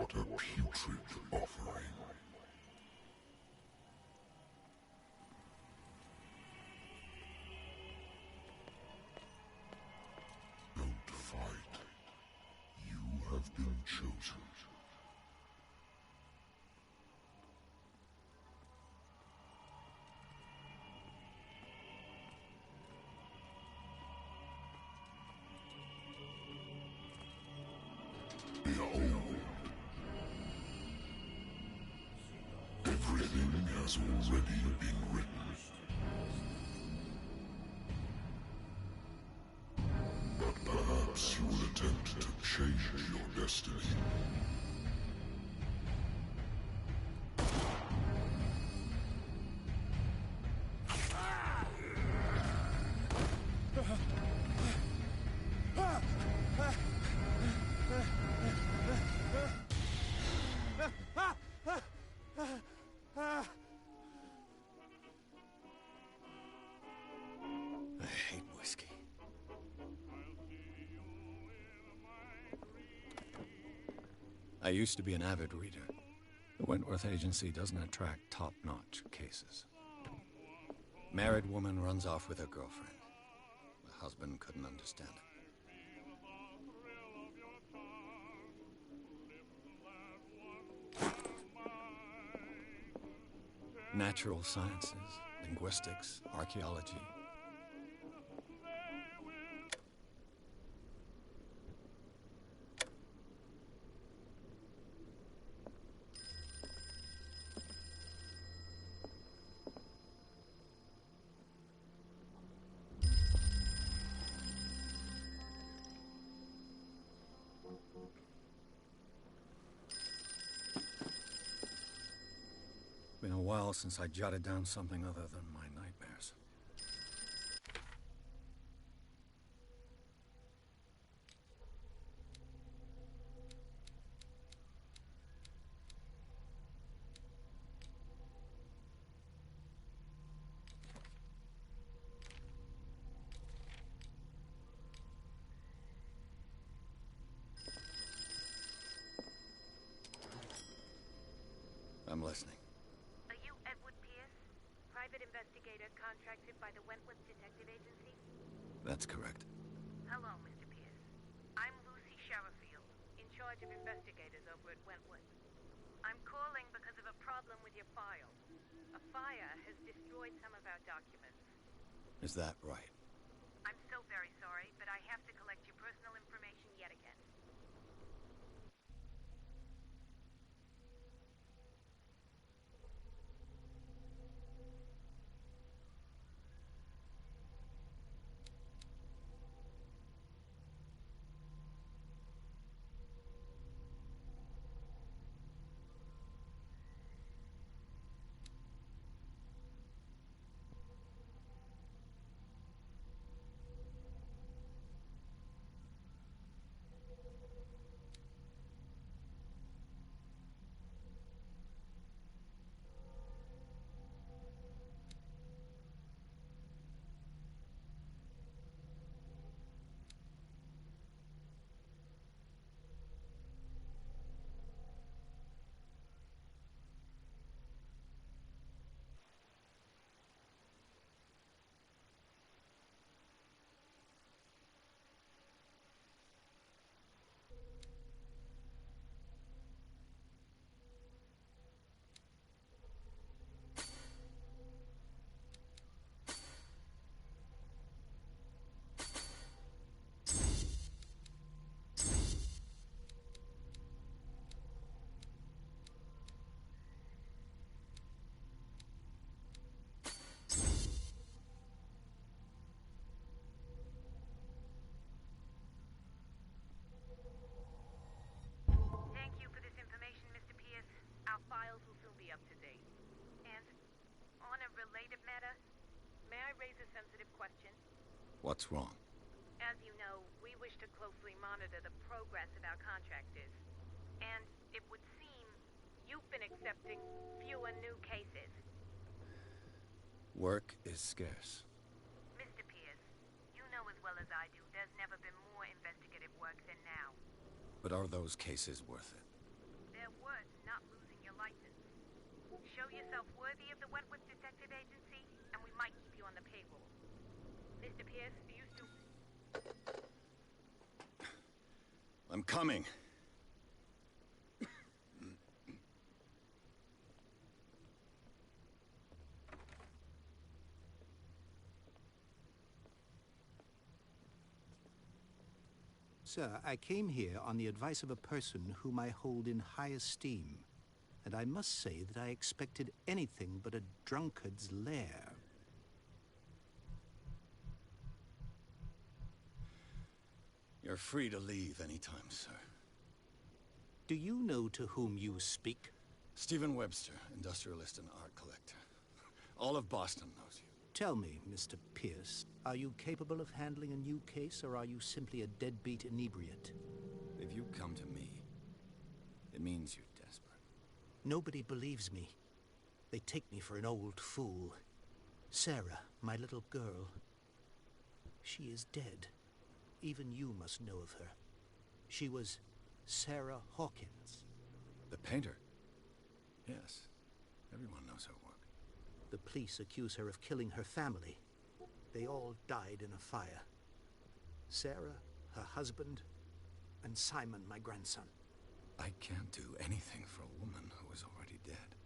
What a putrid offering. Don't fight. You have been chosen. Behold. Everything has already been written. But perhaps you will attempt to change your destiny. I hate whiskey. I used to be an avid reader. The Wentworth Agency doesn't attract top-notch cases. Married woman runs off with her girlfriend. The husband couldn't understand it. Natural sciences, linguistics, archaeology. Been a while since I jotted down something other than my nightmares. I'm listening. Are you Edward Pierce, private investigator contracted by the Wentworth Detective Agency? That's correct. Hello, Mr. Pierce. I'm Lucy Sherifield, in charge of investigators over at Wentworth. I'm calling because of a problem with your file. A fire has destroyed some of our documents. Is that right? I'm so very sorry, but I have to collect your personal information yet again. Thank you for this information, Mr. Pierce. Our files will soon be up to date. And on a related matter, may I raise a sensitive question? What's wrong? As you know, we wish to closely monitor the progress of our contractors. And it would seem you've been accepting fewer new cases. Work is scarce. Mr. Pierce, you know as well as I do there's never been more investigative work than now. But are those cases worth it? They're Show yourself worthy of the Wentworth Detective Agency, and we might keep you on the payroll. Mr. Pierce, do you still... I'm coming. Sir, I came here on the advice of a person whom I hold in high esteem, and I must say that I expected anything but a drunkard's lair. You're free to leave anytime, sir. Do you know to whom you speak? Stephen Webster, industrialist and art collector. All of Boston knows you. Tell me, Mr. Pierce, are you capable of handling a new case, or are you simply a deadbeat inebriate? If you come to me, it means you're desperate. Nobody believes me. They take me for an old fool. Sarah, my little girl, she is dead. Even you must know of her. She was Sarah Hawkins. The painter? Yes. Everyone knows her work. The police accuse her of killing her family. They all died in a fire. Sarah, her husband, and Simon, my grandson. I can't do anything for a woman who is already dead.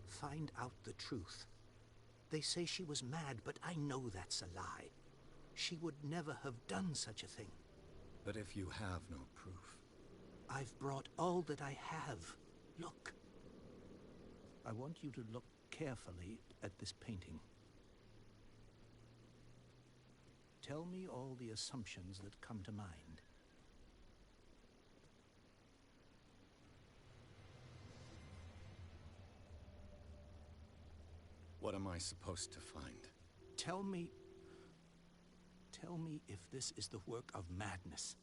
Find out the truth. They say she was mad, but I know that's a lie. She would never have done such a thing. But if you have no proof... I've brought all that I have. Look. I want you to look carefully at this painting. Tell me all the assumptions that come to mind. What am I supposed to find? Tell me if this is the work of madness.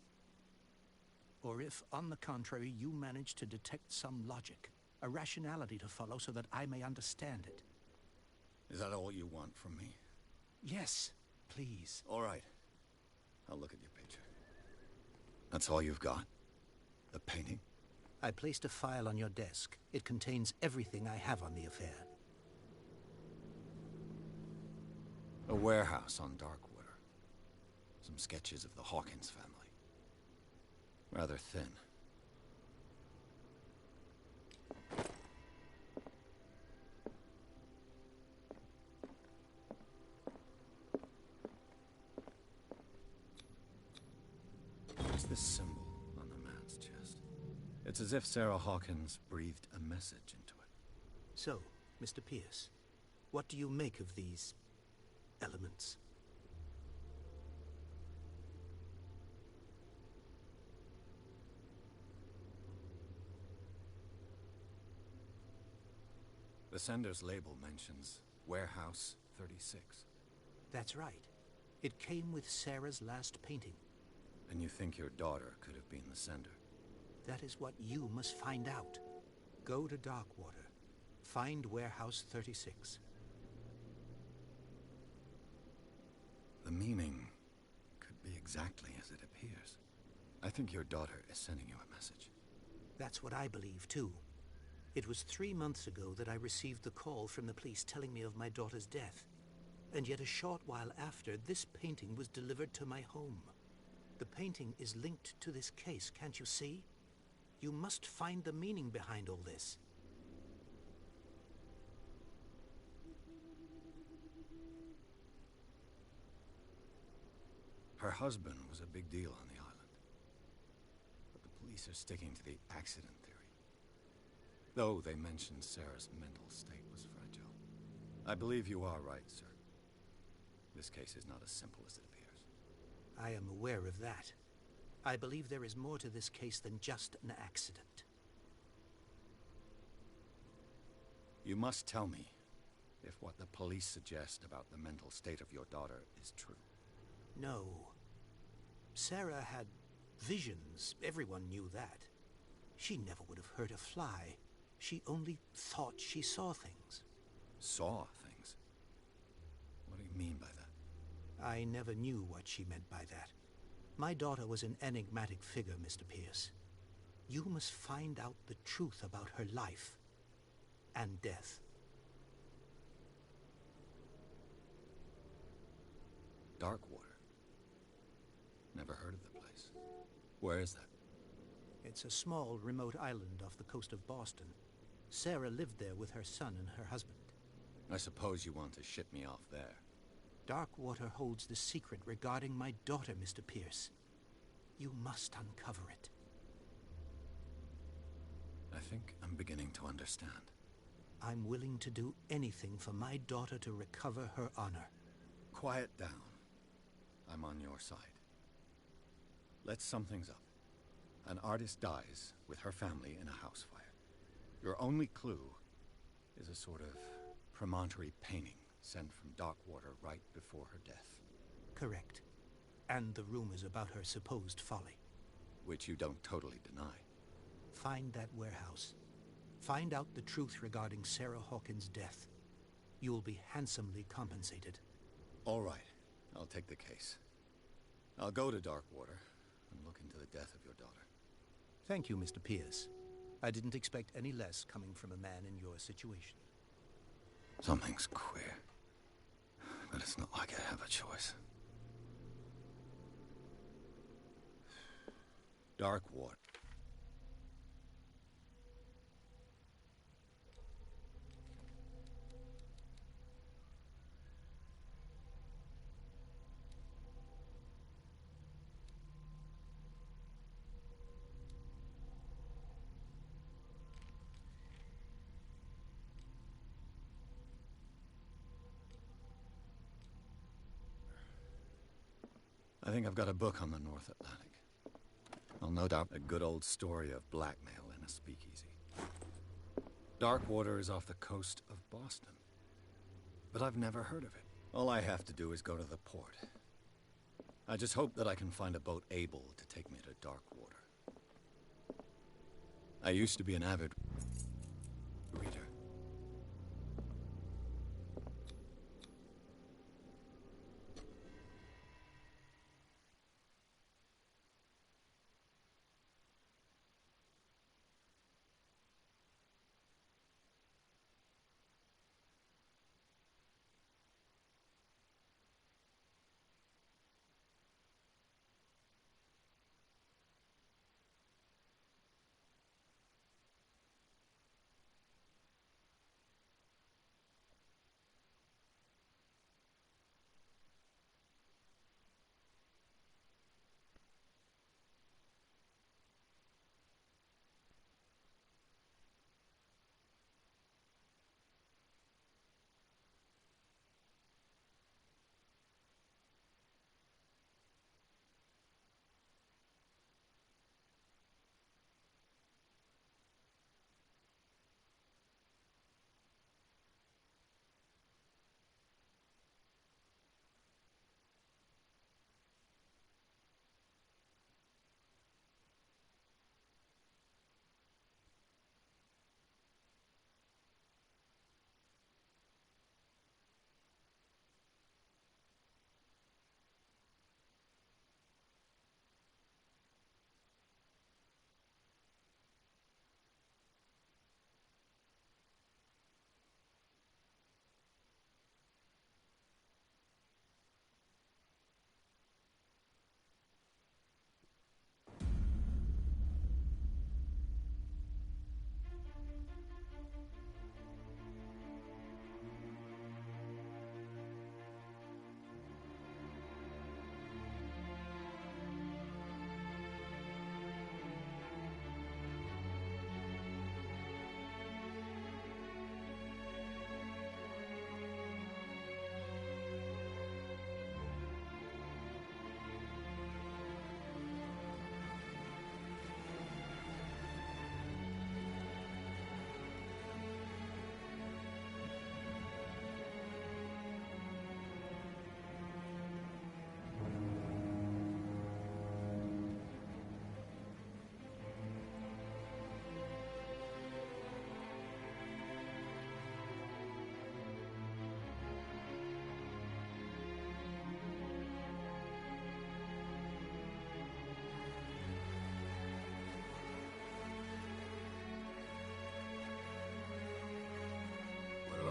Or if, on the contrary, you manage to detect some logic, a rationality to follow so that I may understand it. Is that all you want from me? Yes, please. All right. I'll look at your picture. That's all you've got? The painting? I placed a file on your desk. It contains everything I have on the affair. A warehouse on Darkwater. Some sketches of the Hawkins family. Rather thin. What's this symbol on the man's chest? It's as if Sarah Hawkins breathed a message into it. So, Mr. Pierce, what do you make of these elements? The sender's label mentions Warehouse 36. That's right. It came with Sarah's last painting. And you think your daughter could have been the sender? That is what you must find out. Go to Darkwater. Find Warehouse 36. The meaning could be exactly as it appears. I think your daughter is sending you a message. That's what I believe, too. It was 3 months ago that I received the call from the police telling me of my daughter's death. And yet a short while after, this painting was delivered to my home. The painting is linked to this case, can't you see? You must find the meaning behind all this. Her husband was a big deal on the island. But the police are sticking to the accident theory. Though they mentioned Sarah's mental state was fragile. I believe you are right, sir. This case is not as simple as it appears. I am aware of that. I believe there is more to this case than just an accident. You must tell me if what the police suggest about the mental state of your daughter is true. No. Sarah had visions. Everyone knew that. She never would have hurt a fly. She only thought she saw things. Saw things? What do you mean by that? I never knew what she meant by that. My daughter was an enigmatic figure, Mr. Pierce. You must find out the truth about her life and death. Darkwater. Never heard of the place. Where is that? It's a small, remote island off the coast of Boston. Sarah lived there with her son and her husband. I suppose you want to ship me off there. Darkwater holds the secret regarding my daughter, Mr. Pierce. You must uncover it. I think I'm beginning to understand. I'm willing to do anything for my daughter to recover her honor. Quiet down. I'm on your side. Let's sum things up. An artist dies with her family in a house fire. Your only clue is a sort of promontory painting sent from Darkwater right before her death. Correct. And the rumors about her supposed folly. Which you don't totally deny. Find that warehouse. Find out the truth regarding Sarah Hawkins' death. You'll be handsomely compensated. All right. I'll take the case. I'll go to Darkwater and look into the death of your daughter. Thank you, Mr. Pierce. I didn't expect any less coming from a man in your situation. Something's queer. But it's not like I have a choice. Darkwater. I think I've got a book on the North Atlantic. I'll no doubt a good old story of blackmail in a speakeasy. Darkwater is off the coast of Boston. But I've never heard of it. All I have to do is go to the port. I just hope that I can find a boat able to take me to Darkwater. I used to be an avid reader.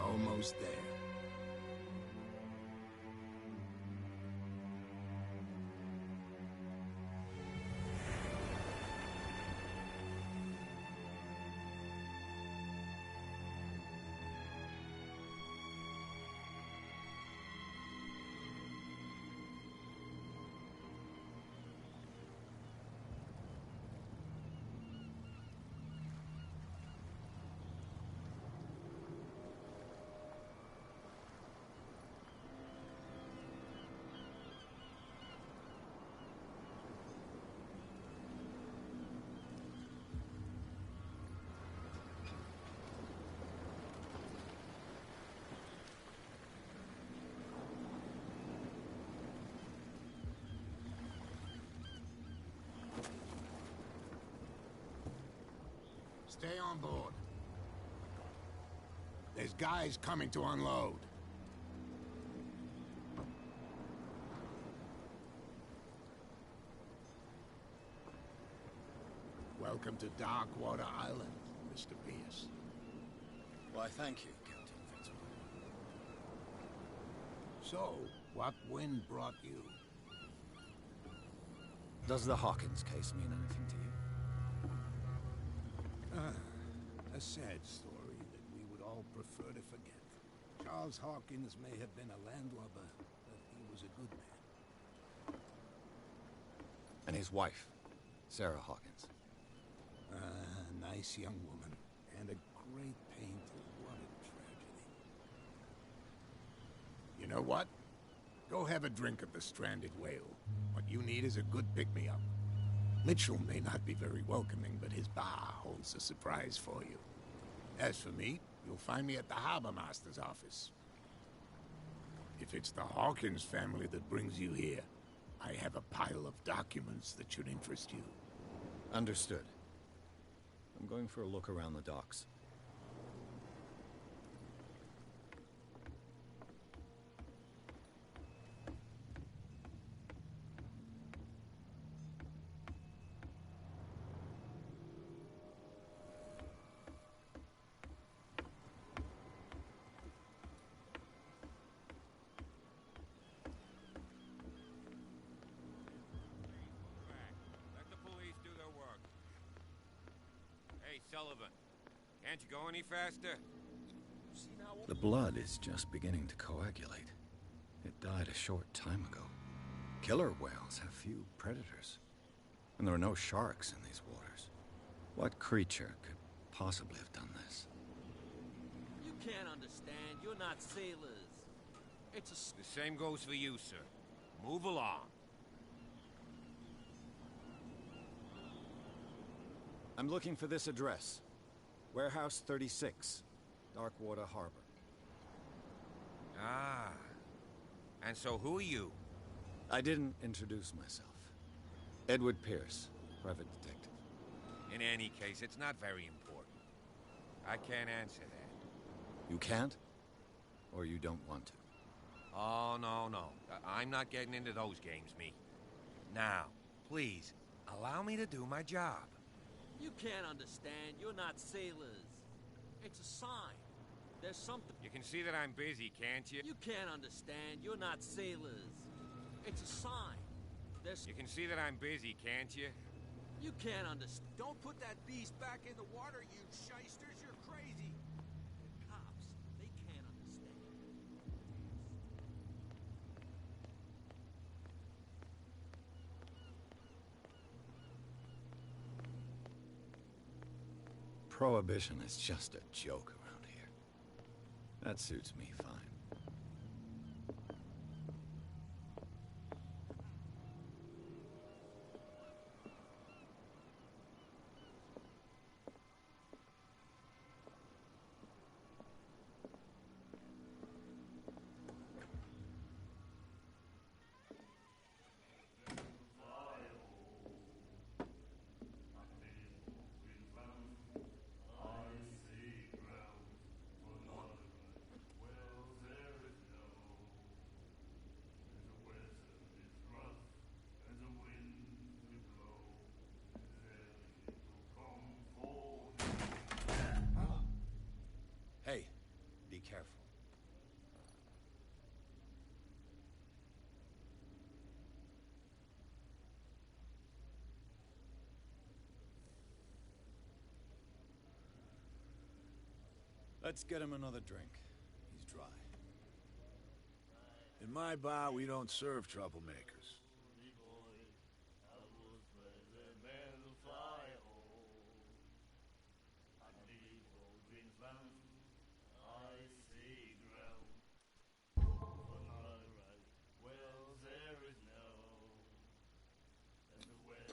Almost there. Stay on board. There's guys coming to unload. Welcome to Darkwater Island, Mr. Pierce. Why, thank you, Captain Fitzroy. So, what wind brought you? Does the Hawkins case mean anything to you? A sad story that we would all prefer to forget. Charles Hawkins may have been a landlubber, but he was a good man. And his wife, Sarah Hawkins. Nice young woman, and a great pain to what a tragedy. You know what? Go have a drink at the Stranded Whale. What you need is a good pick-me-up. Mitchell may not be very welcoming, but his bar holds a surprise for you. As for me, you'll find me at the Harbor Master's office. If it's the Hawkins family that brings you here, I have a pile of documents that should interest you. Understood. I'm going for a look around the docks. Let the police do their work. Hey, Sullivan, can't you go any faster? The blood is just beginning to coagulate. It died a short time ago. Killer whales have few predators. And there are no sharks in these waters. What creature could possibly have done this? You can't understand. You're not sailors. It's a... The same goes for you, sir. Move along. I'm looking for this address. Warehouse 36, Darkwater Harbor. Ah. And so who are you? I didn't introduce myself. Edward Pierce, private detective. In any case, it's not very important. I can't answer that. You can't? Or you don't want to? Oh, no. I'm not getting into those games, me. Now, please, allow me to do my job. You can't understand. You're not sailors. It's a sign. There's something... You can see that I'm busy, can't you? You can't understand. You're not sailors. It's a sign. There's... You can see that I'm busy, can't you? You can't understand. Don't put that beast back in the water, you shysters. You're crazy. The cops, they can't understand. Prohibition is just a joke around here. That suits me fine. Hey, be careful. Let's get him another drink. He's dry. In my bar, we don't serve troublemakers.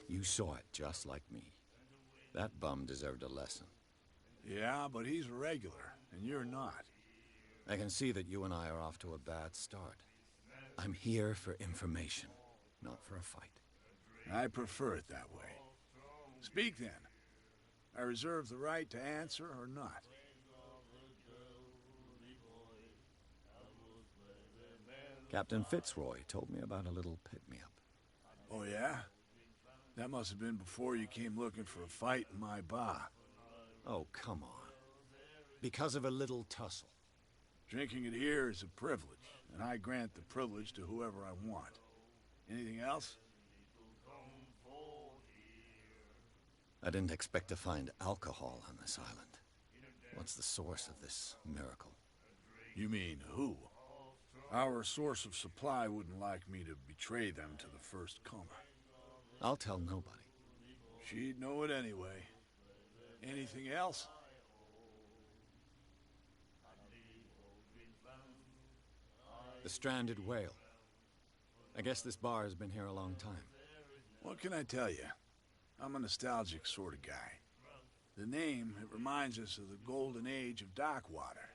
You saw it just like me. That bum deserved a lesson. Yeah, but he's a regular, and you're not. I can see that you and I are off to a bad start. I'm here for information, not for a fight. I prefer it that way. Speak then. I reserve the right to answer or not. Captain Fitzroy told me about a little pick-me-up. Oh, yeah? That must have been before you came looking for a fight in my bar. Oh, come on. Because of a little tussle. Drinking it here is a privilege, and I grant the privilege to whoever I want. Anything else? I didn't expect to find alcohol on this island. What's the source of this miracle? You mean who? Our source of supply wouldn't like me to betray them to the first comer. I'll tell nobody. She'd know it anyway. Anything else? The stranded whale. I guess this bar has been here a long time. What can I tell you? I'm a nostalgic sort of guy. The name, it reminds us of the golden age of Darkwater,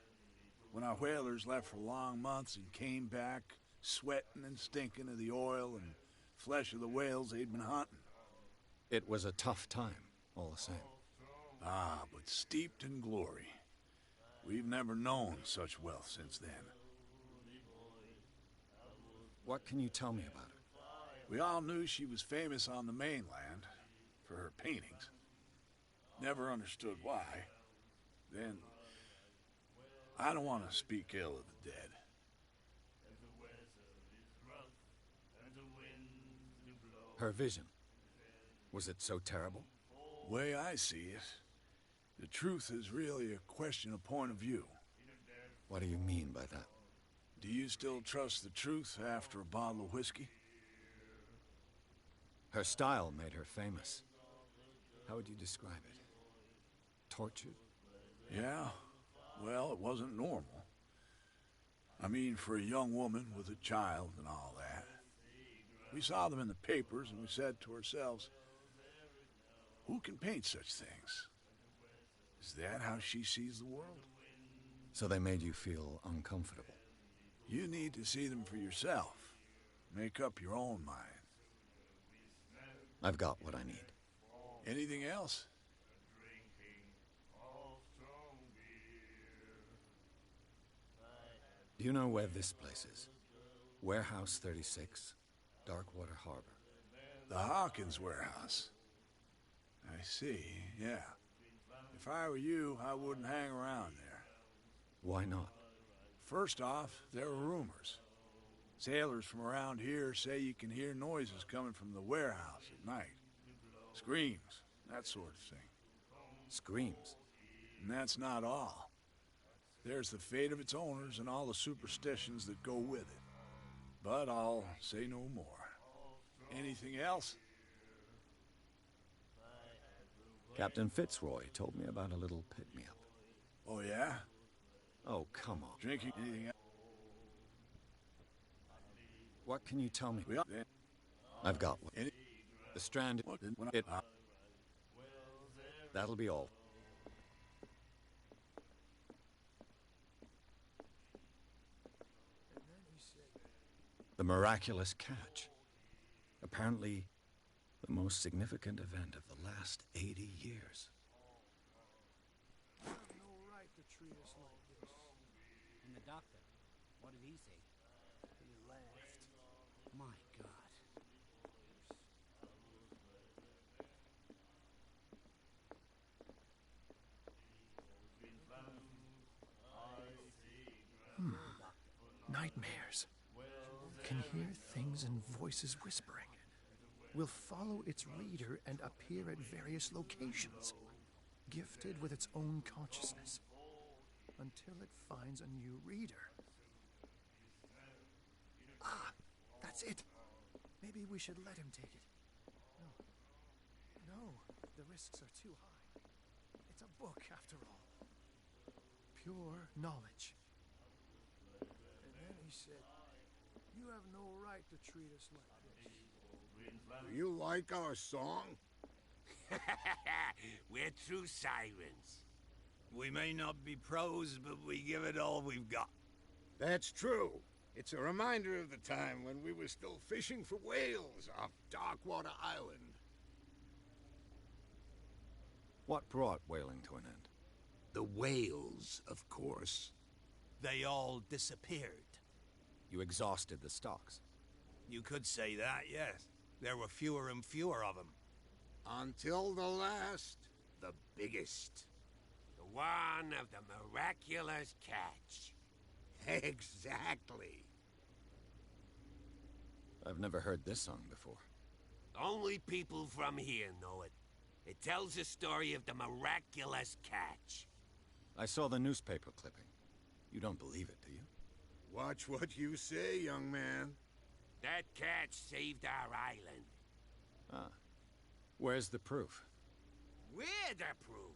when our whalers left for long months and came back sweating and stinking of the oil and flesh of the whales they'd been hunting. It was a tough time, all the same. Ah, but steeped in glory. We've never known such wealth since then. What can you tell me about her? We all knew she was famous on the mainland for her paintings. Never understood why. Then, I don't want to speak ill of the dead. Her vision. Was it so terrible? Way I see it, the truth is really a question of point of view. What do you mean by that? Do you still trust the truth after a bottle of whiskey? Her style made her famous. How would you describe it? Tortured? Yeah, well, it wasn't normal. I mean, for a young woman with a child and all that. We saw them in the papers and we said to ourselves, who can paint such things? Is that how she sees the world? So they made you feel uncomfortable? You need to see them for yourself. Make up your own mind. I've got what I need. Anything else? Do you know where this place is? Warehouse 36, Darkwater Harbor. The Hawkins warehouse. I see, yeah. If I were you, I wouldn't hang around there. Why not? First off, there are rumors. Sailors from around here say you can hear noises coming from the warehouse at night. Screams, that sort of thing. Screams? And that's not all. There's the fate of its owners and all the superstitions that go with it. But I'll say no more. Anything else? Captain Fitzroy told me about a little pick-me-up. Oh, yeah? Oh, come on. Drinking anything else? What can you tell me? We are then. I've got one. Any... The stranded... What? That'll be all. The miraculous catch. Apparently, the most significant event of the last 80 years. You have no right to treat us like this. And the doctor, what did he say? He laughed. My God. Nightmares. Can hear things and voices whispering. Will follow its reader and appear at various locations, gifted with its own consciousness, until it finds a new reader. Ah, that's it. Maybe we should let him take it. No, the risks are too high. It's a book, after all. Pure knowledge. And then he said, you have no right to treat us like this. Do you like our song? We're true sirens. We may not be pros, but we give it all we've got. That's true. It's a reminder of the time when we were still fishing for whales off Darkwater Island. What brought whaling to an end? The whales, of course. They all disappeared. You exhausted the stocks. You could say that, yes. There were fewer and fewer of them. Until the last, the biggest. The one of the miraculous catch. Exactly. I've never heard this song before. Only people from here know it. It tells the story of the miraculous catch. I saw the newspaper clipping. You don't believe it, do you? Watch what you say, young man. That catch saved our island. Ah. Where's the proof? We're the proof.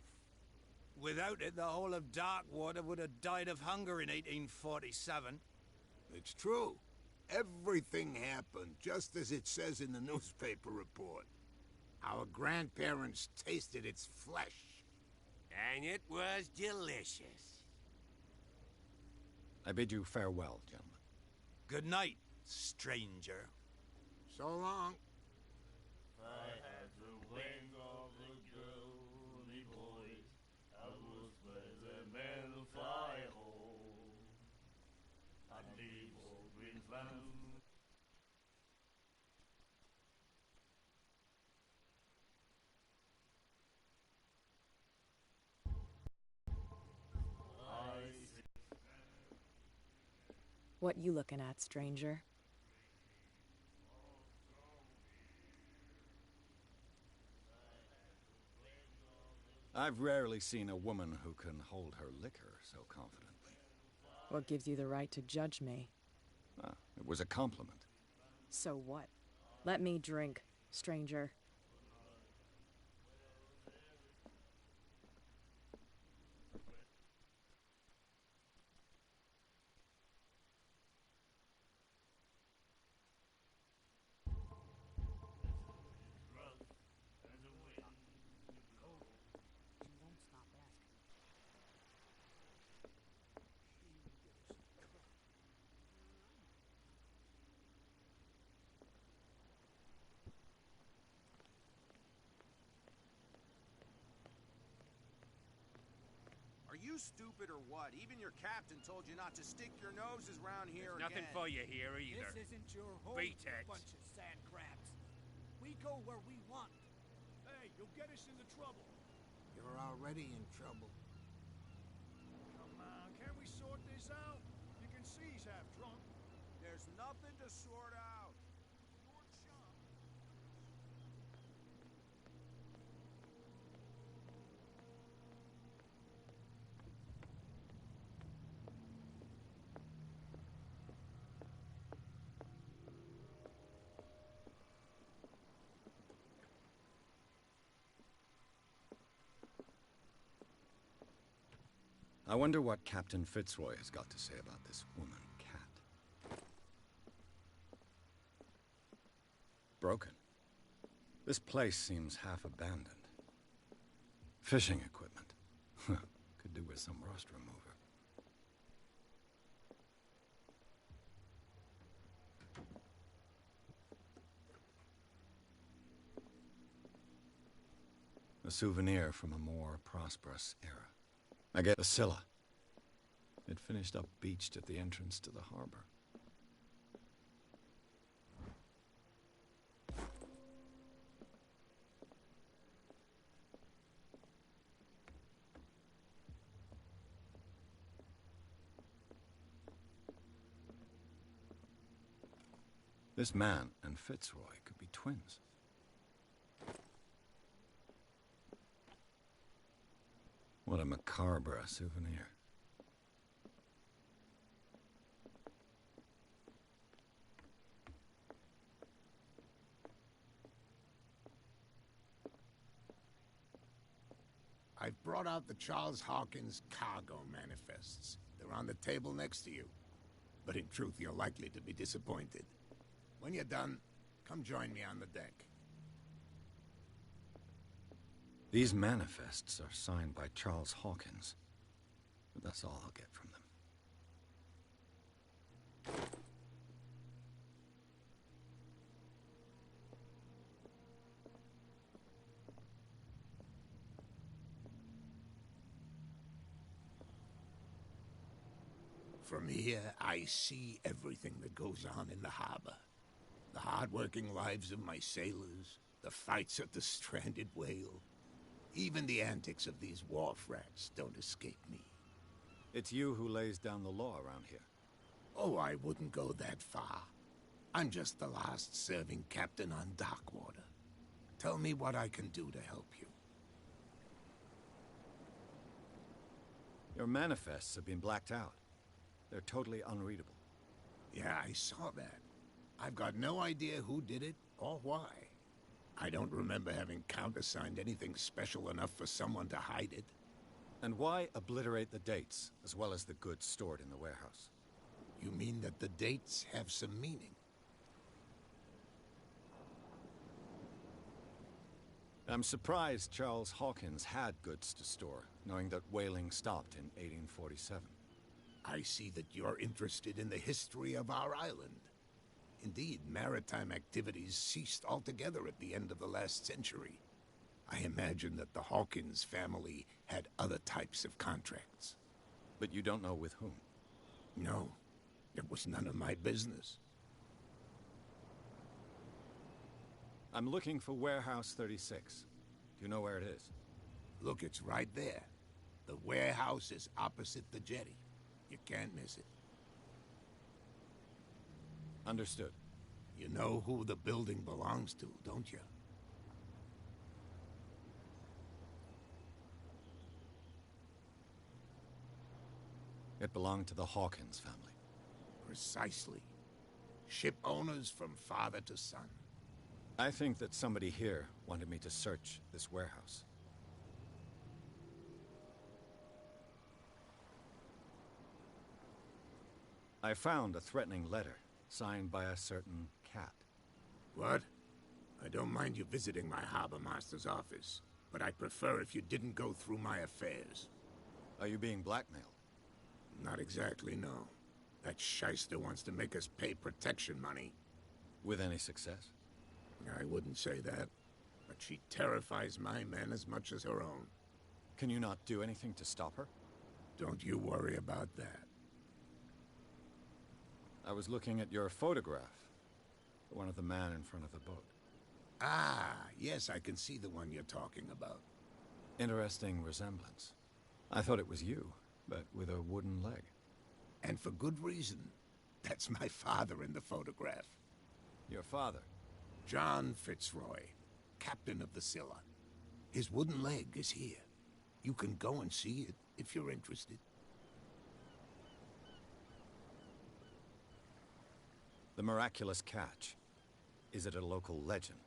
Without it, the whole of Darkwater would have died of hunger in 1847. It's true. Everything happened just as it says in the newspaper report. Our grandparents tasted its flesh. And it was delicious. I bid you farewell, gentlemen. Good night, stranger. So long. I had the wings of the girly boys. I was where the men fly home. I leave all green flannel. What you looking at, stranger? I've rarely seen a woman who can hold her liquor so confidently. What gives you the right to judge me? Ah, it was a compliment. So what? Let me drink, stranger. Are you stupid or what? Even your captain told you not to stick your noses around here There's nothing again. for you here either. This isn't your home, Pretext. bunch of sand crabs. We go where we want. Hey, you'll get us into trouble. You're already in trouble. Come on, can't we sort this out? You can see he's half drunk. There's nothing to sort out. Short shot. I wonder what Captain Fitzroy has got to say about this woman cat. Broken. This place seems half abandoned. Fishing equipment. Could do with some rust remover. A souvenir from a more prosperous era. I get a Scylla. It finished up beached at the entrance to the harbor. This man and Fitzroy could be twins. What a macabre souvenir. I've brought out the Charles Hawkins cargo manifests. They're on the table next to you. But in truth, you're likely to be disappointed. When you're done, come join me on the deck. These manifests are signed by Charles Hawkins. But that's all I'll get from them. From here, I see everything that goes on in the harbor. The hard-working lives of my sailors, the fights at the stranded whale. Even the antics of these wharf rats don't escape me. It's you who lays down the law around here. Oh, I wouldn't go that far. I'm just the last serving captain on Darkwater. Tell me what I can do to help you. Your manifests have been blacked out. They're totally unreadable. Yeah, I saw that. I've got no idea who did it or why. I don't remember having countersigned anything special enough for someone to hide it. And why obliterate the dates, as well as the goods stored in the warehouse? You mean that the dates have some meaning? I'm surprised Charles Hawkins had goods to store, knowing that whaling stopped in 1847. I see that you're interested in the history of our island. Indeed, maritime activities ceased altogether at the end of the last century. I imagine that the Hawkins family had other types of contracts. But you don't know with whom? No, it was none of my business. I'm looking for Warehouse 36. Do you know where it is? Look, it's right there. The warehouse is opposite the jetty. You can't miss it. Understood. You know who the building belongs to, don't you? It belonged to the Hawkins family. Precisely. Ship owners from father to son. I think that somebody here wanted me to search this warehouse. I found a threatening letter, signed by a certain cat. What? I don't mind you visiting my harbor master's office, but I'd prefer if you didn't go through my affairs. Are you being blackmailed? Not exactly, no. That shyster wants to make us pay protection money. With any success? I wouldn't say that, but she terrifies my men as much as her own. Can you not do anything to stop her? Don't you worry about that. I was looking at your photograph. The one of the man in front of the boat. Ah, yes, I can see the one you're talking about. Interesting resemblance. I thought it was you, but with a wooden leg. And for good reason. That's my father in the photograph. Your father? John Fitzroy, captain of the Scylla. His wooden leg is here. You can go and see it if you're interested. The miraculous catch. Is it a local legend?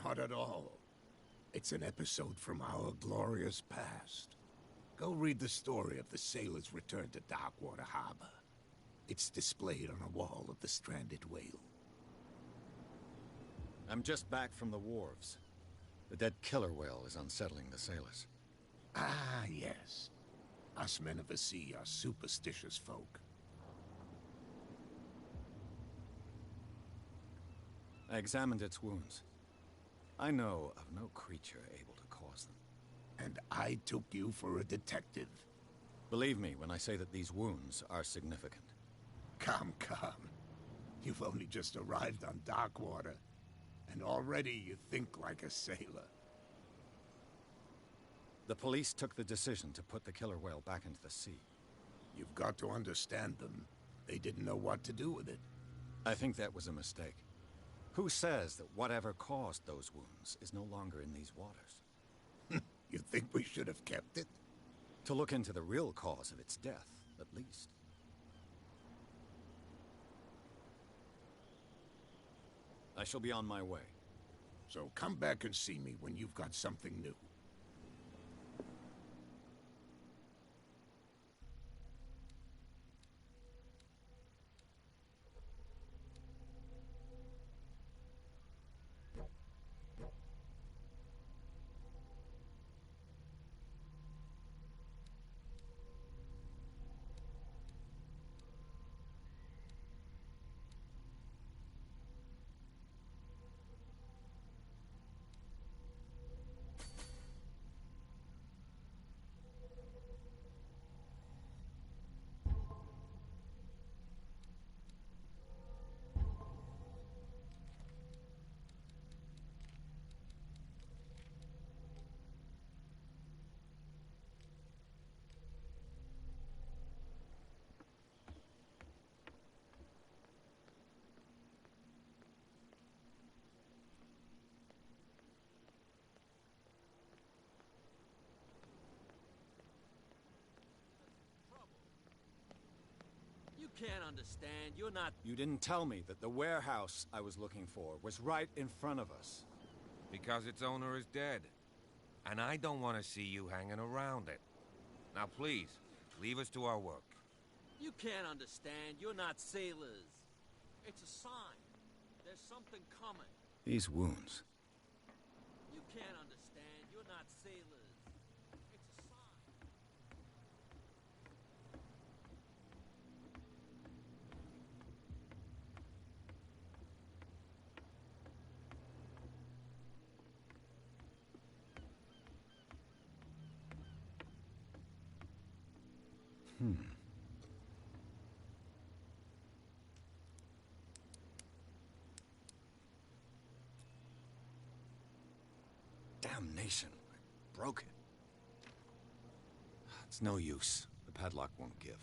Not at all. It's an episode from our glorious past. Go read the story of the sailor's return to Darkwater Harbor. It's displayed on a wall of the stranded whale. I'm just back from the wharves. The dead killer whale is unsettling the sailors. Ah, yes. Us men of the sea are superstitious folk. I examined its wounds. I know of no creature able to cause them. And I took you for a detective. Believe me when I say that these wounds are significant. Come, come. You've only just arrived on Darkwater, and already you think like a sailor. The police took the decision to put the killer whale back into the sea. You've got to understand them. They didn't know what to do with it. I think that was a mistake. Who says that whatever caused those wounds is no longer in these waters? You think we should have kept it? To look into the real cause of its death, at least. I shall be on my way. So come back and see me when you've got something new. can't understand. You're not... You didn't tell me that the warehouse I was looking for was right in front of us. Because its owner is dead. And I don't want to see you hanging around it. Now please, leave us to our work. You can't understand. You're not sailors. It's a sign. There's something coming. These wounds. You can't understand. You're not sailors. It's a sign. Damnation. I broke it. It's no use. The padlock won't give.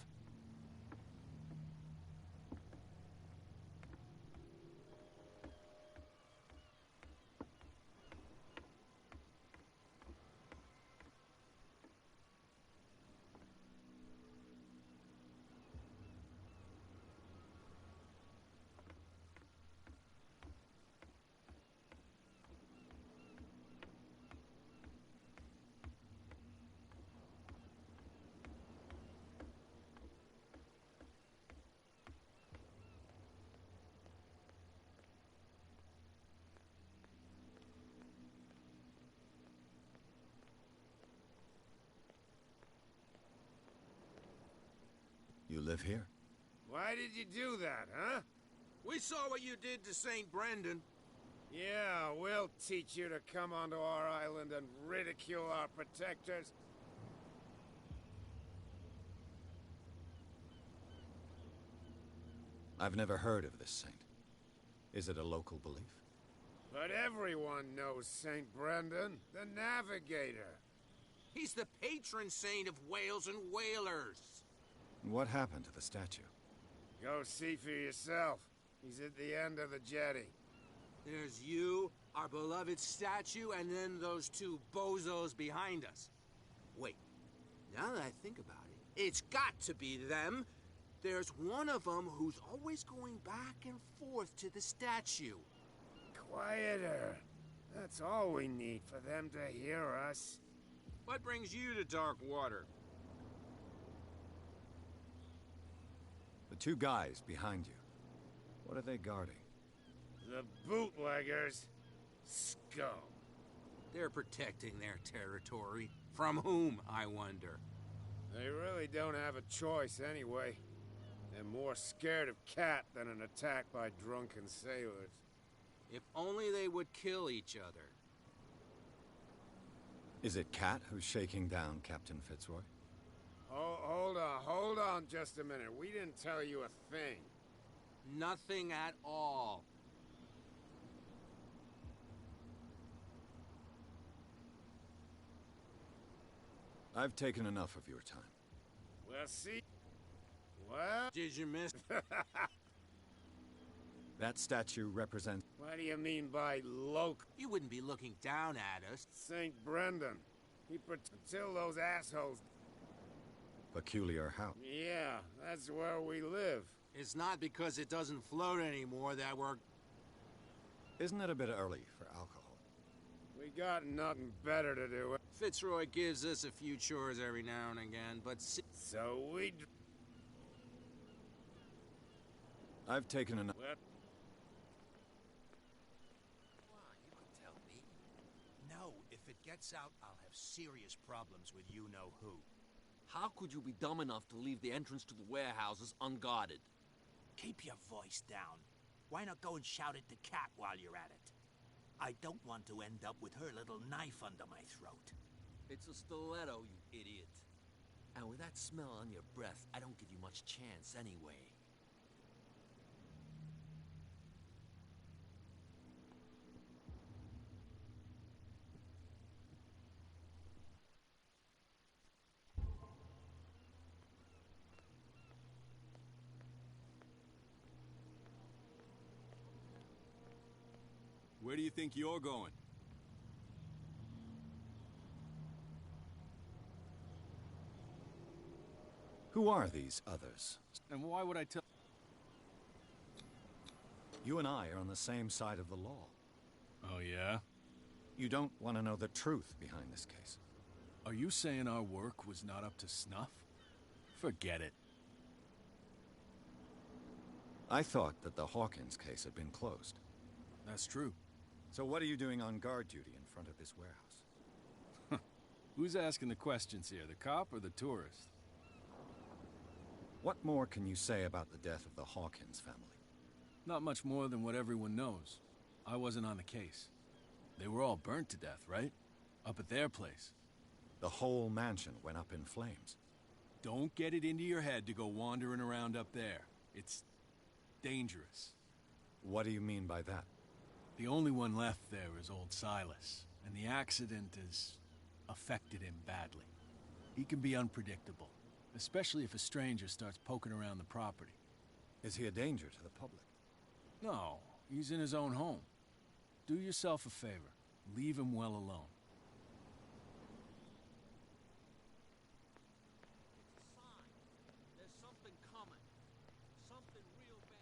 You live here? Why did you do that, huh? We saw what you did to St. Brendan. Yeah, we'll teach you to come onto our island and ridicule our protectors. I've never heard of this saint. Is it a local belief? But everyone knows St. Brendan, the Navigator. He's the patron saint of whales and whalers. What happened to the statue? Go see for yourself. He's at the end of the jetty. There's you, our beloved statue, and then those two bozos behind us. Wait, now that I think about it, it's got to be them. There's one of them who's always going back and forth to the statue. Quieter. That's all we need for them to hear us. What brings you to dark water? The two guys behind you. What are they guarding? The bootleggers. Scum. They're protecting their territory. From whom, I wonder? They really don't have a choice anyway. They're more scared of Cat than an attack by drunken sailors. If only they would kill each other. Is it Cat who's shaking down Captain Fitzroy? Oh, hold on just a minute. We didn't tell you a thing. Nothing at all. I've taken enough of your time. Well, see... What? Did you miss... That statue represents... What do you mean by local? You wouldn't be looking down at us. St. Brendan. Until those assholes... Peculiar how? Yeah, that's where we live. It's not because it doesn't float anymore that we're... Isn't it a bit early for alcohol? We got nothing better to do. Fitzroy gives us a few chores every now and again, but... So we... I've taken enough... What? No, if it gets out, I'll have serious problems with you-know-who. How could you be dumb enough to leave the entrance to the warehouses unguarded? Keep your voice down. Why not go and shout at the cat while you're at it? I don't want to end up with her little knife under my throat. It's a stiletto, you idiot. And with that smell on your breath, I don't give you much chance anyway. Where do you think you're going? Who are these others? And why would I tell... You and I are on the same side of the law. Oh, yeah? You don't want to know the truth behind this case. Are you saying our work was not up to snuff? Forget it. I thought that the Hawkins case had been closed. That's true. So what are you doing on guard duty in front of this warehouse? Who's asking the questions here, the cop or the tourist? What more can you say about the death of the Hawkins family? Not much more than what everyone knows. I wasn't on the case. They were all burnt to death, right? Up at their place. The whole mansion went up in flames. Don't get it into your head to go wandering around up there. It's dangerous. What do you mean by that? The only one left there is old Silas, and the accident has affected him badly. He can be unpredictable, especially if a stranger starts poking around the property. Is he a danger to the public? No, he's in his own home. Do yourself a favor. Leave him well alone. There's something coming. Something real bad.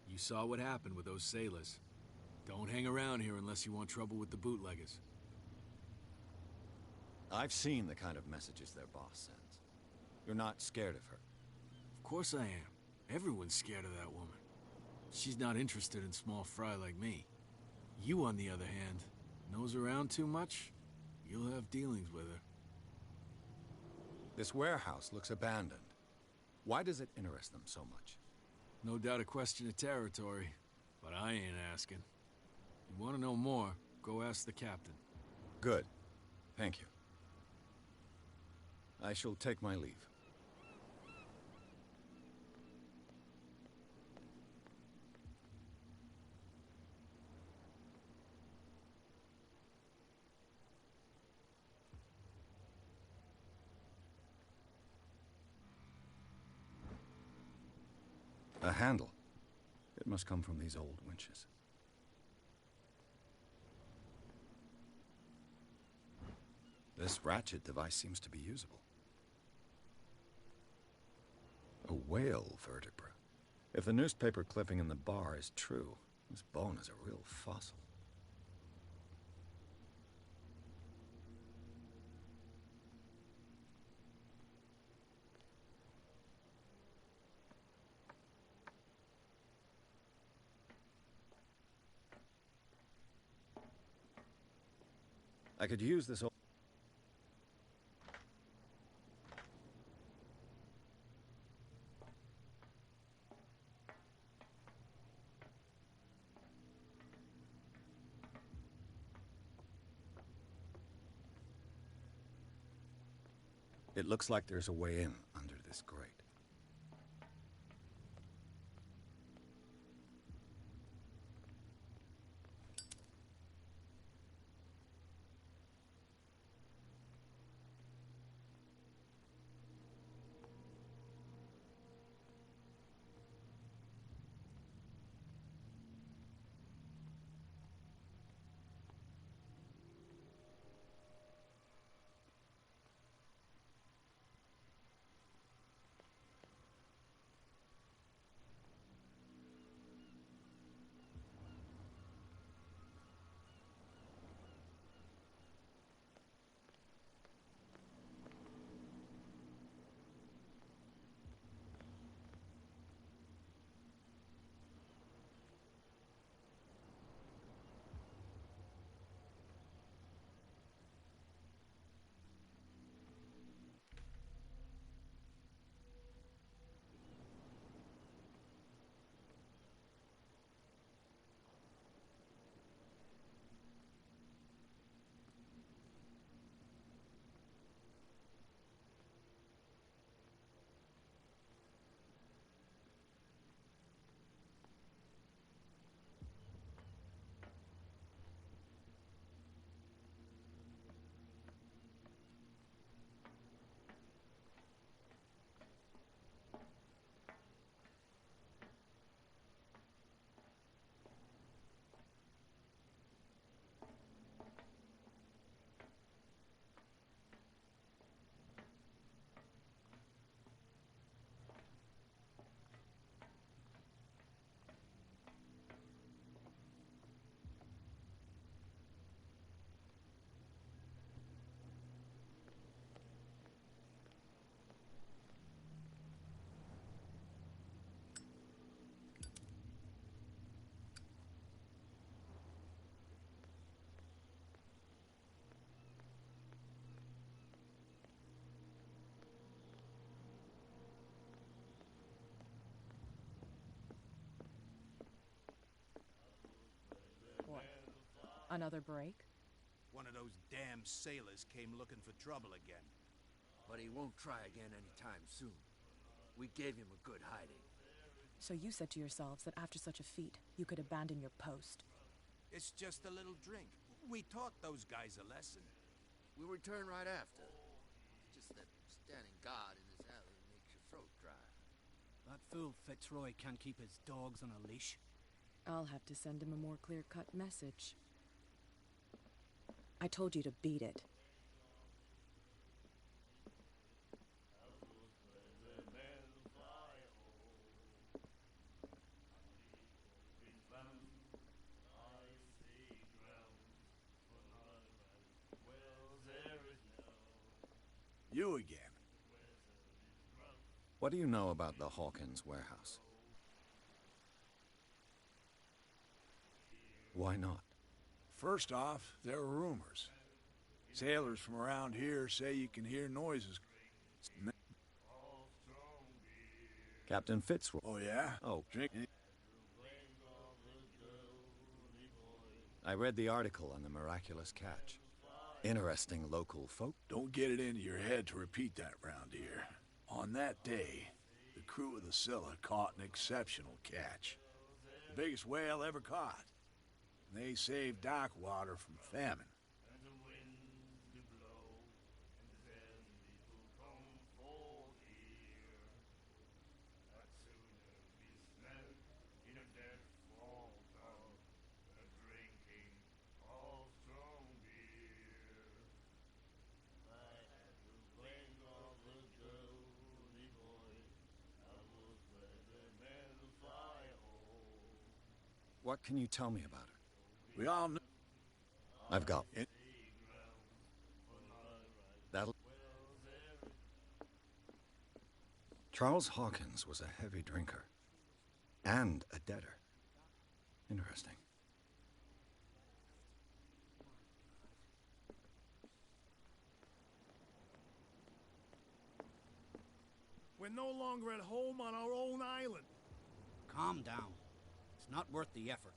You saw what happened with those sailors. Don't hang around here unless you want trouble with the bootleggers. I've seen the kind of messages their boss sends. You're not scared of her? Of course I am. Everyone's scared of that woman. She's not interested in small fry like me. You, on the other hand, nose around too much, you'll have dealings with her. This warehouse looks abandoned. Why does it interest them so much? No doubt a question of territory, but I ain't asking. You want to know more, go ask the captain. Good. Thank you. I shall take my leave. A handle. It must come from these old winches. This ratchet device seems to be usable. A whale vertebra. If the newspaper clipping in the bar is true, this bone is a real fossil. I could use this old... It looks like there's a way in under this grate. Another break? One of those damn sailors came looking for trouble again. But he won't try again anytime soon. We gave him a good hiding. So you said to yourselves that after such a feat, you could abandon your post. It's just a little drink. We taught those guys a lesson. We'll return right after. It's just that standing guard in this alley makes your throat dry. That fool Fitzroy can't keep his dogs on a leash. I'll have to send him a more clear-cut message. I told you to beat it. You again. What do you know about the Hawkins warehouse? Why not? First off, there are rumors. Sailors from around here say you can hear noises. Captain Fitzroy. Oh, yeah? Oh. Drink. I read the article on the miraculous catch. Interesting local folk. Don't get it into your head to repeat that round here. On that day, the crew of the Scylla caught an exceptional catch. The biggest whale ever caught. And they saved dock water from famine. What can you tell me about her? We all know. I've got it. That'll... Charles Hawkins was a heavy drinker. And a debtor. Interesting. We're no longer at home on our own island. Calm down. It's not worth the effort.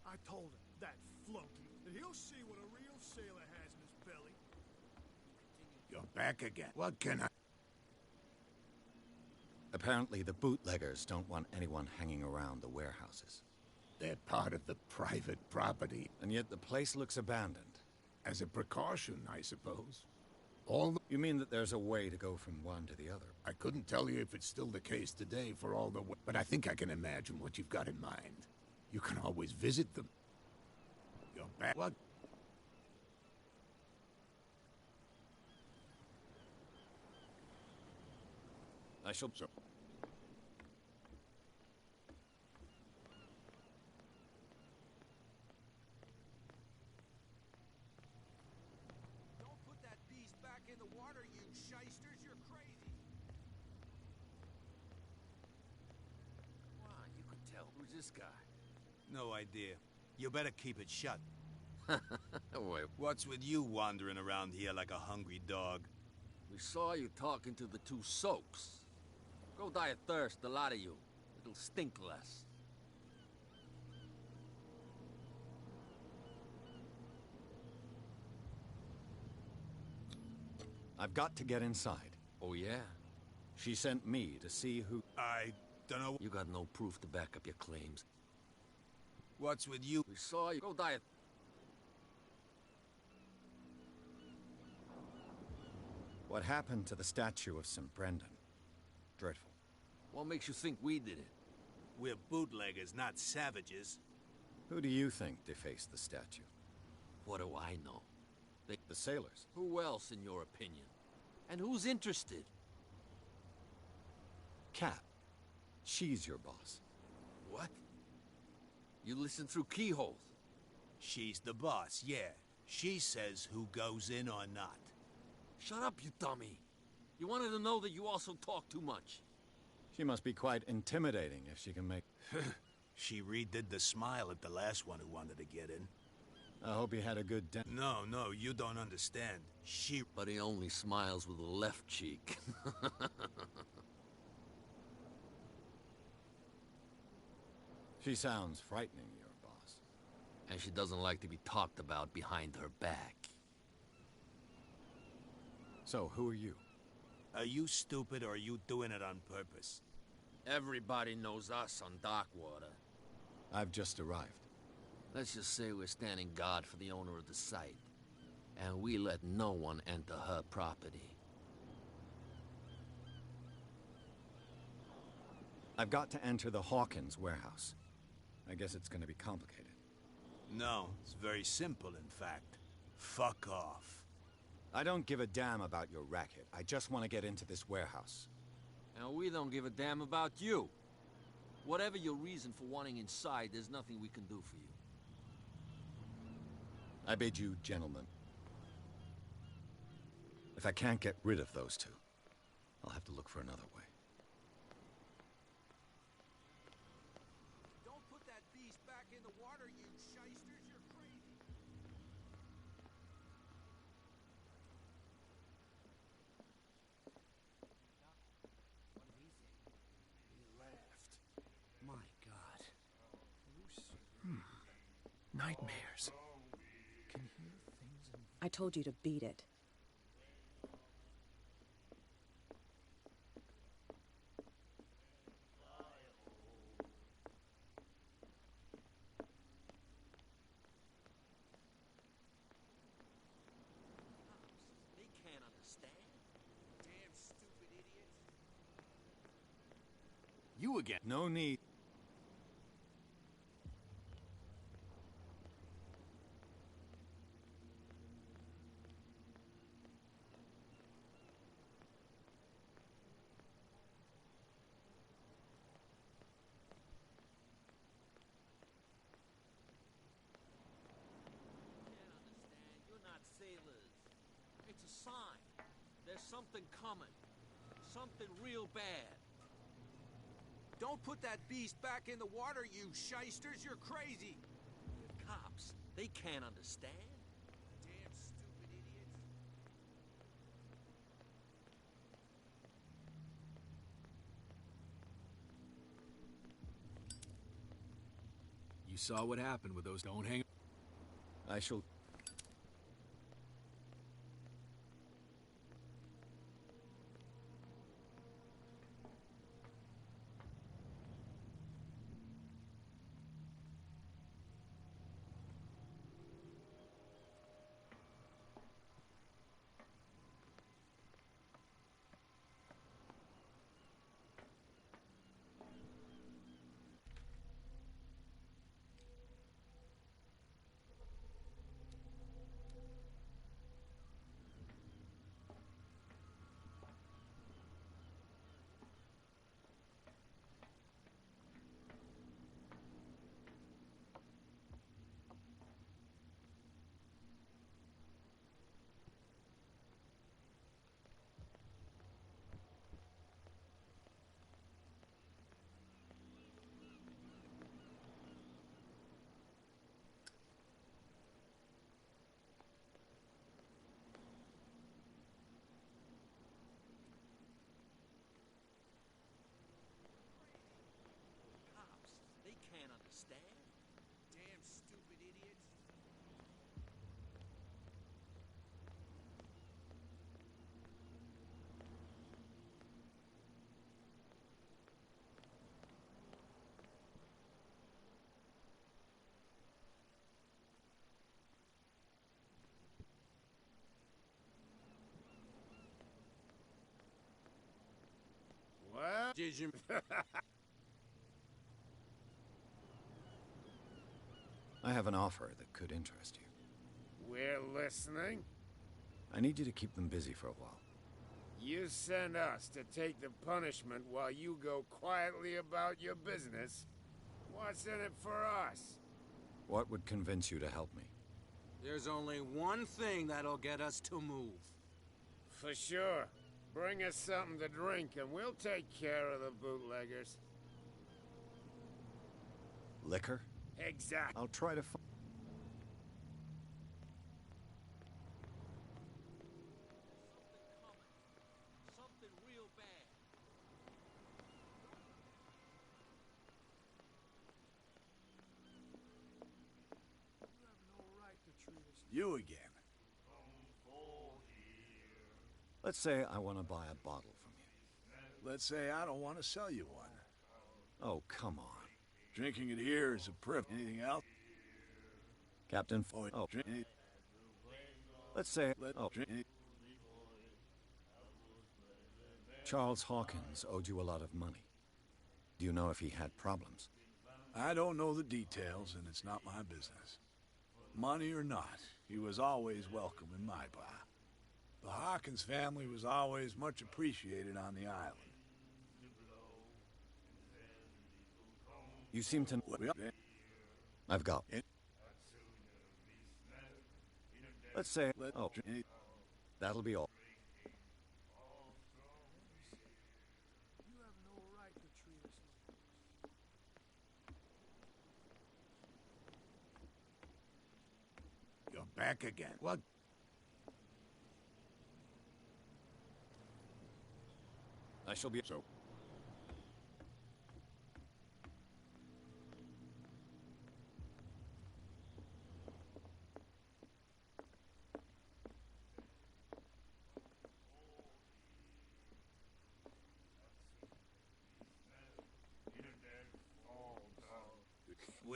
I told him, that flunky, that he'll see what a real sailor has in his belly. You're back again. What can I... Apparently the bootleggers don't want anyone hanging around the warehouses. They're part of the private property. And yet the place looks abandoned. As a precaution, I suppose. All the... You mean that there's a way to go from one to the other? I couldn't tell you if it's still the case today for all the... But I think I can imagine what you've got in mind. You can always visit them. You're back... What? I shall... So... Don't put that beast back in the water, you shysters. You're crazy. Wow, you could tell. Who's this guy? No idea. You better keep it shut. Wait. What's with you wandering around here like a hungry dog? We saw you talking to the two soaks. Go die of thirst, the lot of you. It'll stink less. I've got to get inside. Oh, yeah? She sent me to see who... I don't know... You got no proof to back up your claims. What's with you? We saw you. Go die of... What happened to the statue of St. Brendan? Dreadful. What makes you think we did it? We're bootleggers, not savages. Who do you think defaced the statue? What do I know? The sailors. Who else, in your opinion? And who's interested? Cat. She's your boss. What? You listen through keyholes? She's the boss, yeah. She says who goes in or not. Shut up, you dummy. You wanted to know that you also talk too much. She must be quite intimidating if she can make... She redid the smile at the last one who wanted to get in. I hope he had a good day. No, you don't understand. She... But he only smiles with the left cheek. She sounds frightening, your boss. And she doesn't like to be talked about behind her back. So, who are you? Are you stupid or are you doing it on purpose? Everybody knows us on Darkwater. I've just arrived. Let's just say we're standing guard for the owner of the site. And we let no one enter her property. I've got to enter the Hawkins warehouse. I guess it's gonna be complicated. No, it's very simple, in fact. Fuck off. I don't give a damn about your racket. I just want to get into this warehouse. And we don't give a damn about you. Whatever your reason for wanting inside, there's nothing we can do for you. I bid you, gentlemen. If I can't get rid of those two, I'll have to look for another way. Don't put that beast back in the water, you shysters. You're crazy. What did he say? He laughed. My God. Nightmares. Can hear things in... I told you to beat it. They can't understand. Damn stupid idiots. You again. No need. You're not sailors. It's a sign. There's something coming. Something real bad. Don't put that beast back in the water, you shysters. You're crazy. The cops, they can't understand. Damn stupid idiots. You saw what happened with those. Don't hang. I shall... Cops, they can't understand. Damn stupid idiots. Well, Did you... I have an offer that could interest you. we're listening. I need you to keep them busy for a while. You send us to take the punishment while you go quietly about your business. What's in it for us? What would convince you to help me? There's only one thing that'll get us to move. For sure. Bring us something to drink and we'll take care of the bootleggers. Liquor? Exactly. I'll try to Something real bad. You again. Let's say I want to buy a bottle from you. Let's say I don't want to sell you one. Oh, come on. Drinking it here is a privilege. Anything else? Captain... Oh, drink. Let's say... Charles Hawkins owed you a lot of money. Do you know if he had problems? I don't know the details, and it's not my business. Money or not, he was always welcome in my bar. The Hawkins family was always much appreciated on the island. You seem to... I've got... Let's say... Oh, that'll be all. You have no right to treat us like this. You're back again. What? I shall be... So...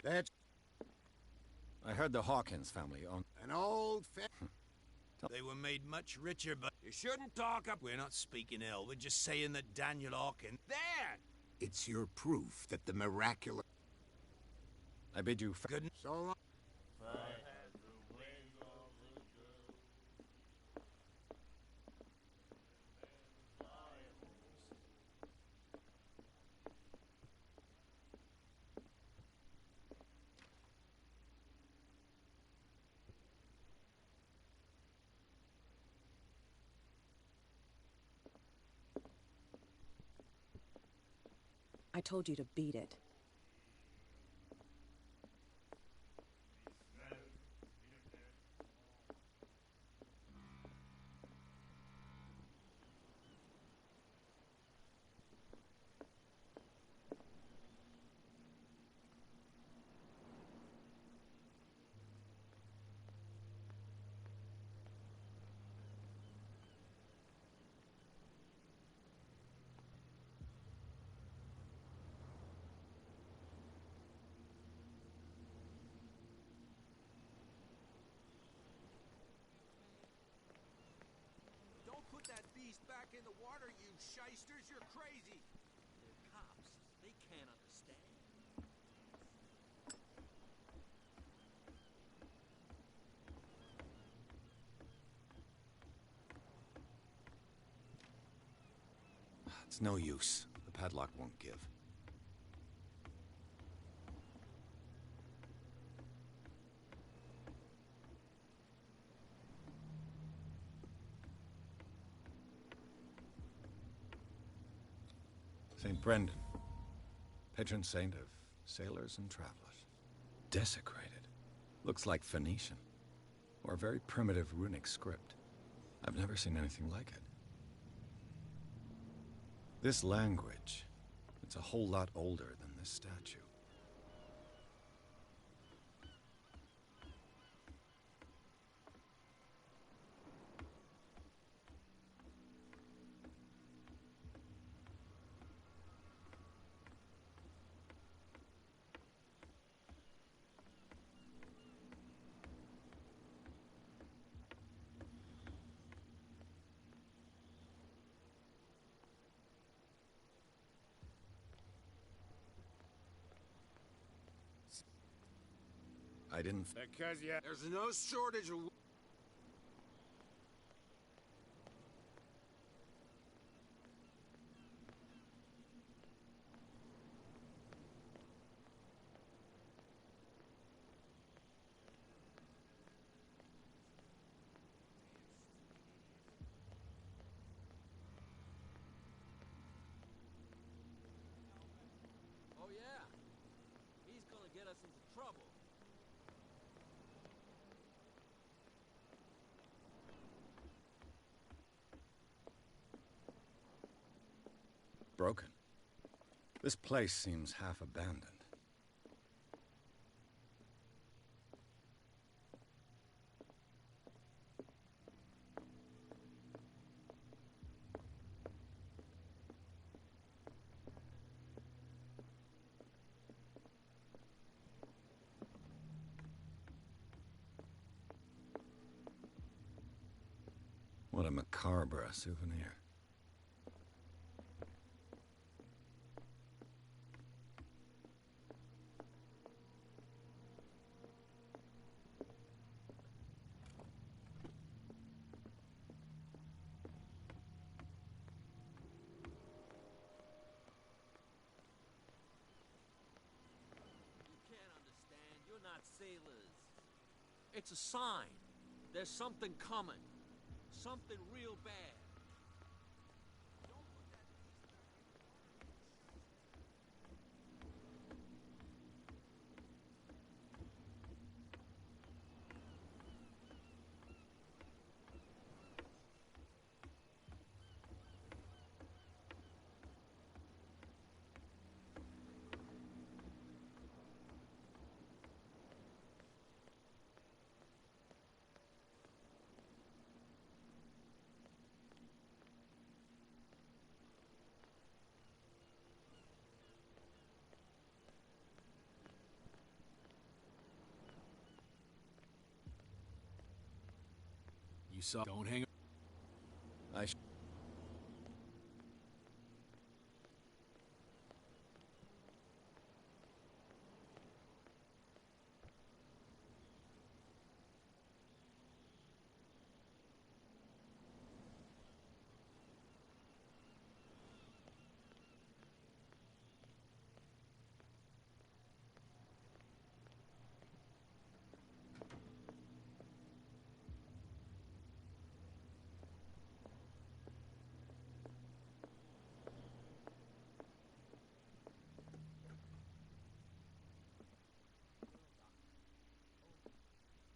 That's I heard the Hawkins family own... an old They were made much richer, but... You shouldn't talk up... We're not speaking ill. We're just saying that Daniel Hawkins... There! It's your proof that the miraculous... I bid you... Good... So long. I told you to beat it. Put that beast back in the water, you shysters! You're crazy! They're cops. They can't understand. It's no use. The padlock won't give. St. Brendan, patron saint of sailors and travelers. Desecrated. Looks like Phoenician, or a very primitive runic script. I've never seen anything like it. This language, it's a whole lot older than this statue. I didn't... Because there's no shortage of... Oh, yeah. He's gonna get us into trouble. Broken. This place seems half abandoned. a macabre souvenir. You can't understand. You're not sailors. It's a sign. There's something coming. Something real bad. You saw. Don't hang.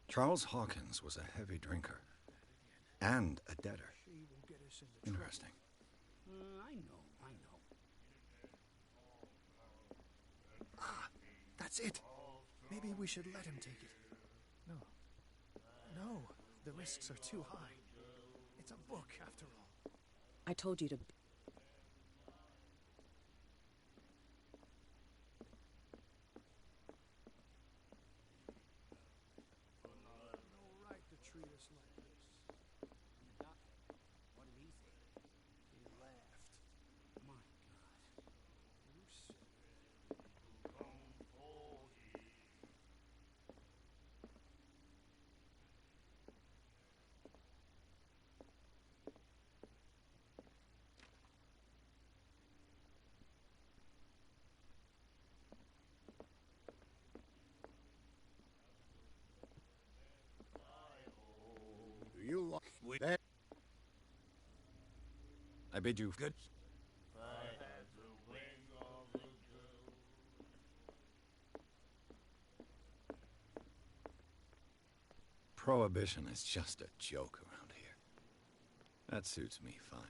Charles Hawkins was a heavy drinker and a debtor. She will get us into trouble. Interesting. I know. Ah, that's it. Maybe we should let him take it. No. No, the risks are too high. It's a book, after all. I told you to... No right to treat us like this. Doctor, what did he say? He laughed. My God. You said Do you like that? I bid you good. Prohibition is just a joke around here. That suits me fine.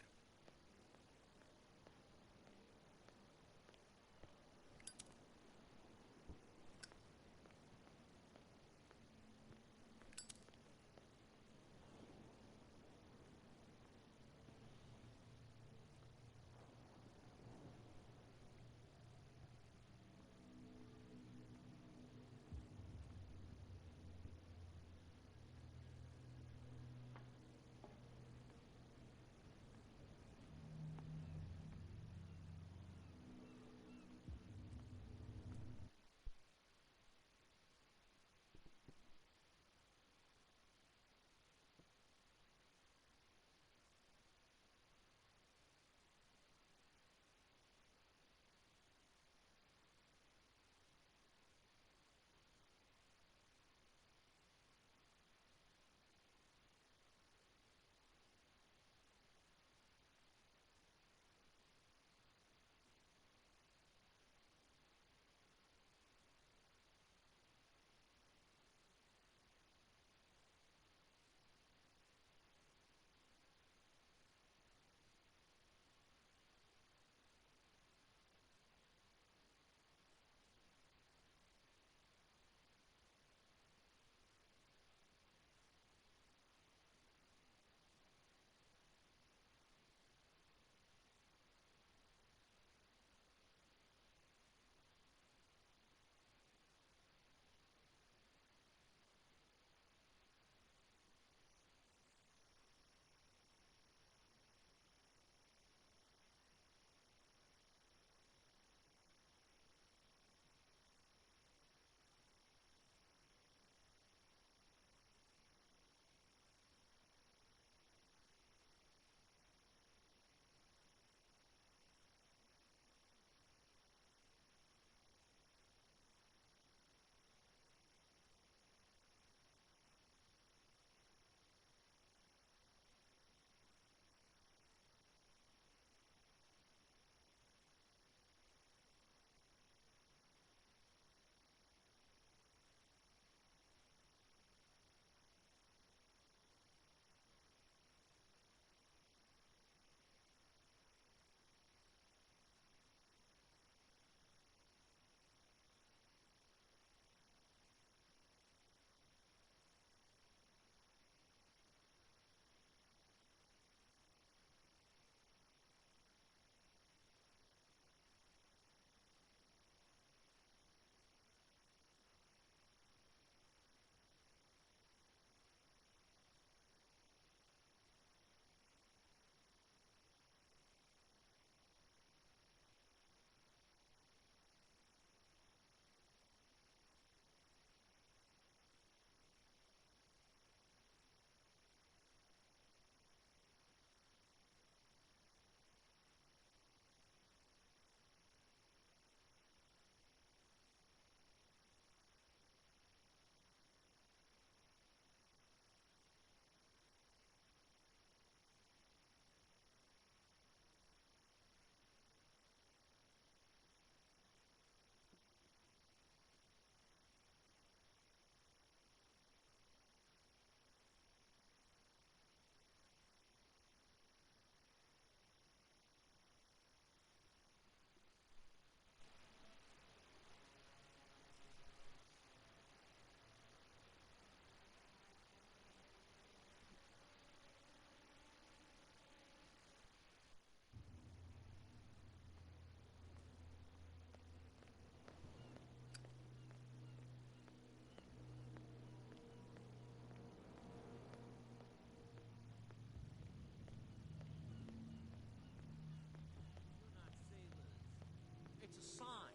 It's a sign.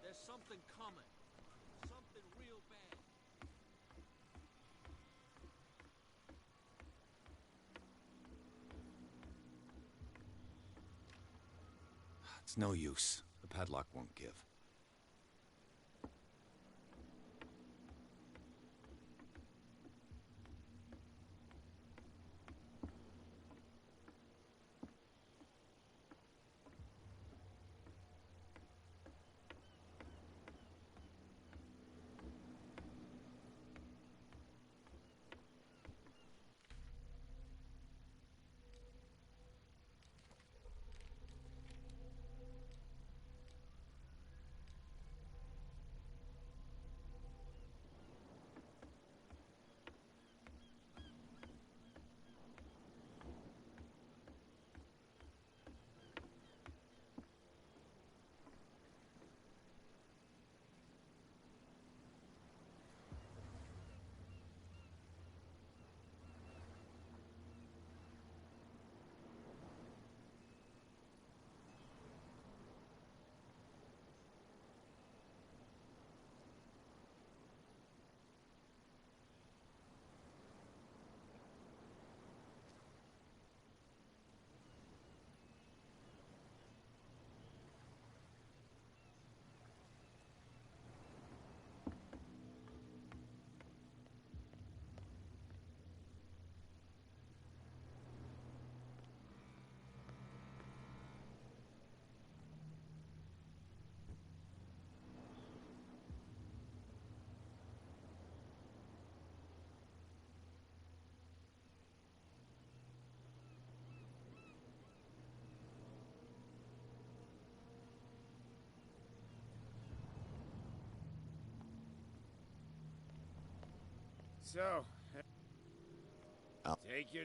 There's something coming. Something real bad. It's no use. The padlock won't give. So, take your...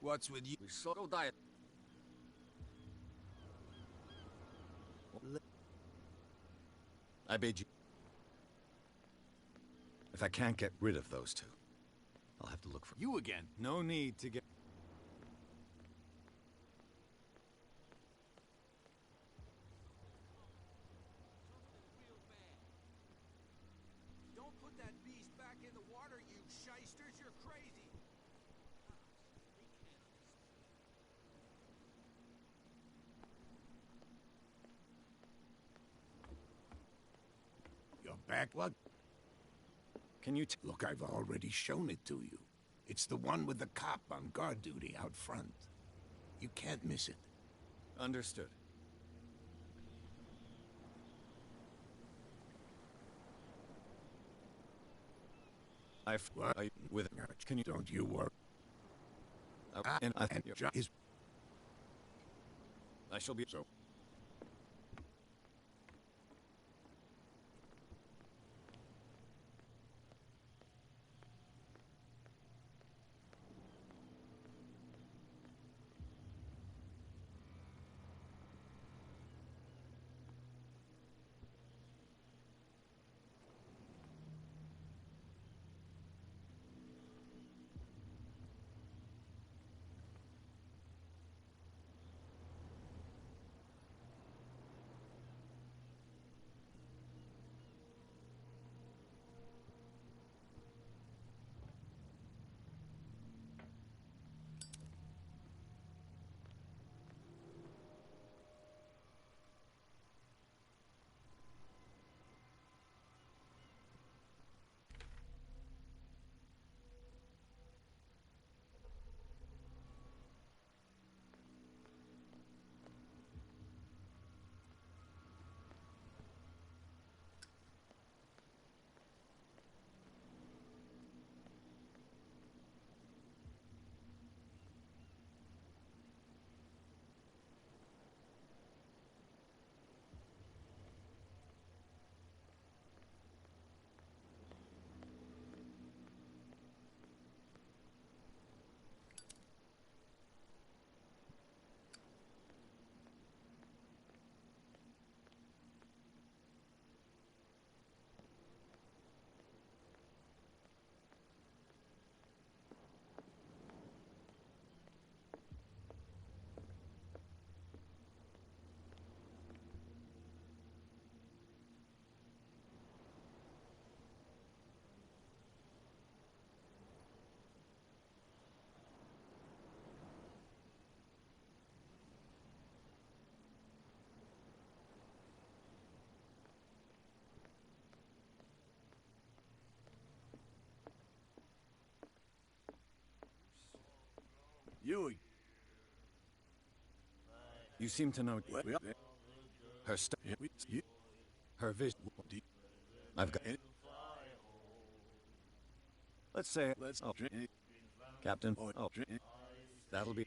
What's with you? We so diet. I bid you. If I can't get rid of those two, I'll have to look for you again. No need to get... Don't put that beast back in the water, you shysters! You're crazy! Your backlog? Can you Look, I've already shown it to you. It's the one with the cop on guard duty out front. You can't miss it. Understood. What? With... Can you... Don't you worry. And is... I shall be... So... You... You seem to know her her vision. I've got... Let's say... Captain... that'll be...